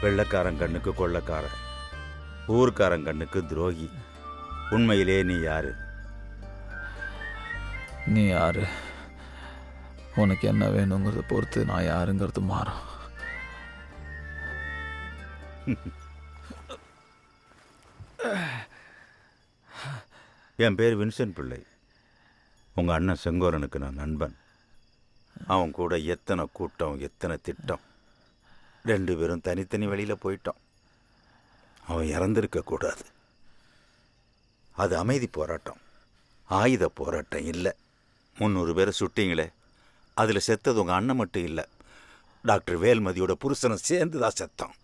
வெள்ளைக்காரன் கண்ணுக்கு கொள்ளைக்காரன், ஊர்க்காரன் கண்ணுக்கு துரோகி. உண்மையிலே நீ யாரு? நீ யாரு? உனக்கு என்ன வேணுங்கிறத பொறுத்து நான் யாருங்கிறது மாறும். என் பேர் வின்சென்ட் பிள்ளை. உங்கள் அண்ணன் செங்கோரனுக்கு நான் நண்பன். அவன் கூட எத்தனை கூட்டம், எத்தனை திட்டம். 2 பேரும் தனித்தனி வழியில் போயிட்டோம். அவன் இறந்திருக்கக்கூடாது. அது அமைதி போராட்டம், ஆயுத போராட்டம் இல்லை. 300 பேரை சுட்டிங்களே, அதில் செத்தது உங்கள் அண்ணன் மட்டும் இல்லை, டாக்டர் வேல்மதியோட புருஷனை சேர்ந்து தான் செத்தான்.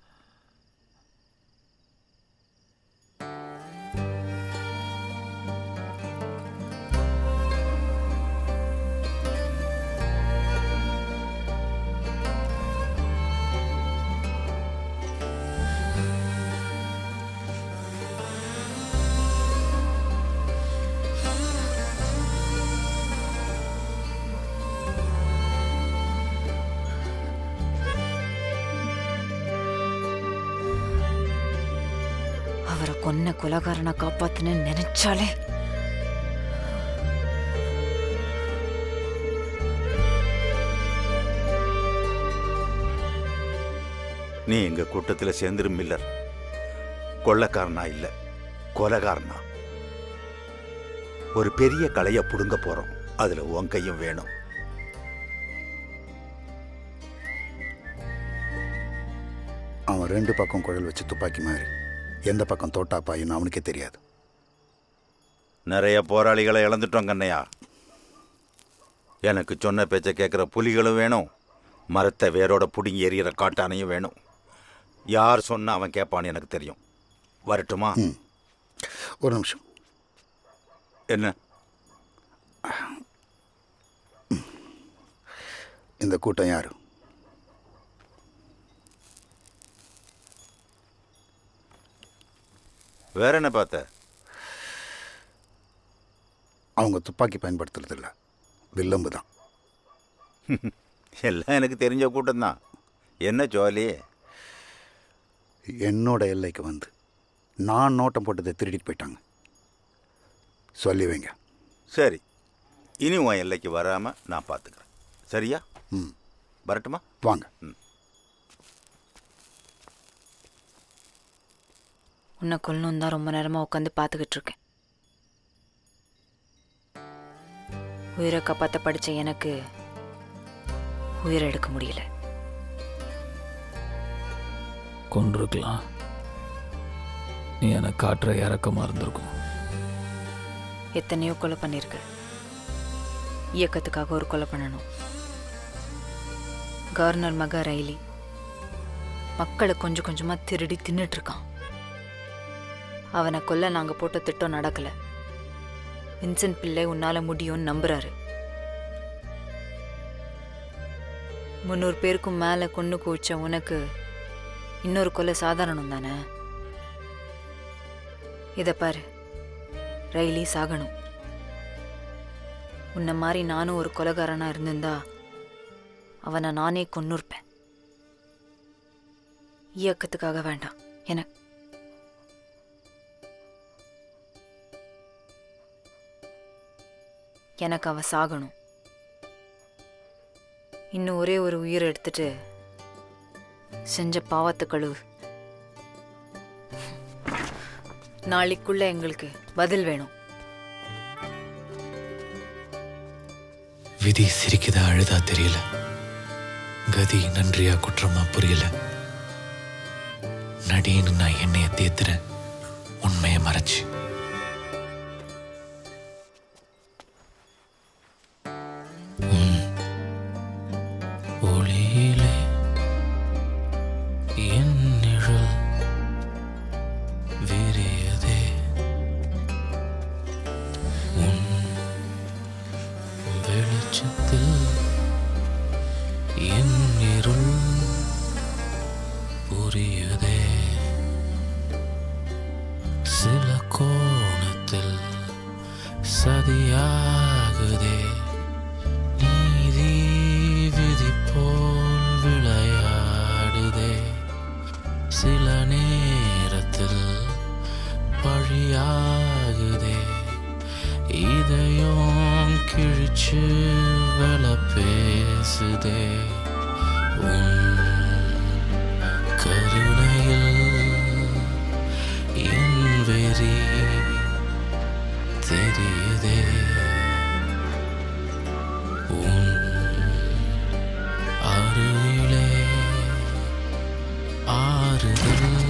அவரை கொன்ன கொலகாரனை காப்பாத்துன்னு நினைச்சாலே நீ எங்கள் கூட்டத்தில் சேர்ந்துரு மில்லர். கொள்ளைக்காரனா இல்லை, கொலைகாரனா. ஒரு பெரிய கலையை பிடுங்க போகிறோம், அதில் உன் கையும் வேணும். அவன் 2 பக்கம் குழல் வச்சு துப்பாக்கி மாதிரி எந்த பக்கம் தோட்டா பாயின்னு அவனுக்கே தெரியாது. நிறைய போராளிகளை இழந்துட்டோம் கண்ணையா. எனக்கு சொன்ன பேச்சை கேட்குற புலிகளும் வேணும், மரத்தை வேரோட பிடுங்கி எறிகிற காட்டானையும் வேணும். யார் சொன்ன அவன் கேட்பான்னு எனக்கு தெரியும். வரட்டுமா? ஒரு நிமிஷம். என்ன? இந்த கூட்டம் யாரு? வேற என்ன பார்த்த? அவங்க துப்பாக்கி பயன்படுத்துறதில்ல, வில்லம்பு தான். எல்லாம் எனக்கு தெரிஞ்ச கூட்டம்தான். என்ன ஜோலி? என்னோட எல்லைக்கு வந்து நான் நோட்டம் போட்டதை திருடிட்டு போயிட்டாங்க. சொல்லி வைங்க. சரி, இனி உன் எல்லைக்கு வராமல் நான் பார்த்துக்கிறேன். சரியா? வரட்டுமா? வாங்க. உன்னை கொல்லணும் தான் ரொம்ப நேரமாக உட்காந்து பார்த்துக்கிட்டு இருக்கேன். உயிரை காப்பாற்ற படித்த எனக்கு உயிரை எடுக்க முடியல. கொண்டிருக்கலாம். நீ எனக்கு காட்டுற இறக்கமாக இருந்திருக்கும். எத்தனையோ கொலை பண்ணியிருக்க. இயக்கத்துக்காக ஒரு கொலை பண்ணணும். கவர்னர் மக ரயிலி மக்களை கொஞ்சம் கொஞ்சமாக திருடி தின்னுட்டு இருக்கான். அவனை கொல்ல நாங்கள் போட்ட திட்டம் நடக்கலை. வின்சென்ட் பிள்ளை உன்னால் முடியும்னு நம்புறாரு. 300 பேருக்கும் மேலே கொன்று குவிச்ச உனக்கு இன்னொரு கொலை சாதாரணம் தானே? இதை பாரு, ரயிலி சாகணும். உன்னை மாதிரி நானும் ஒரு கொலைகாரனாக இருந்திருந்தா அவனை நானே கொன்னுருப்பேன். இயக்கத்துக்காக வேண்டாம், எனக்கு அவன் சாகணும். இன்னும் ஒரே ஒரு உயிரை எடுத்துட்டு செஞ்ச பாவத்தை கழுவு. நாளைக்குள்ள எங்களுக்கு பதில் வேணும். விதி சிரிக்குதா அழுதா தெரியல, கதி நன்றியா குற்றமா புரியல. நடின்னு நான் என்னைய தேத்துறேன், உண்மையை மறைச்சு. ஒளியிலே என் நிழல் விரியதே, உன் வெளிச்சத்தில் என் இருள் புரியுதே. சில கோணத்தில் சதியாகுதே, நீதி விதி போல் விளையாடுதே. தீயாகுதே இதயம் கிழிச்சு வெள பேசுதே உன் கருணையில் என் வெறி தெரியுதே உன் அருகிலே ஆறுதல்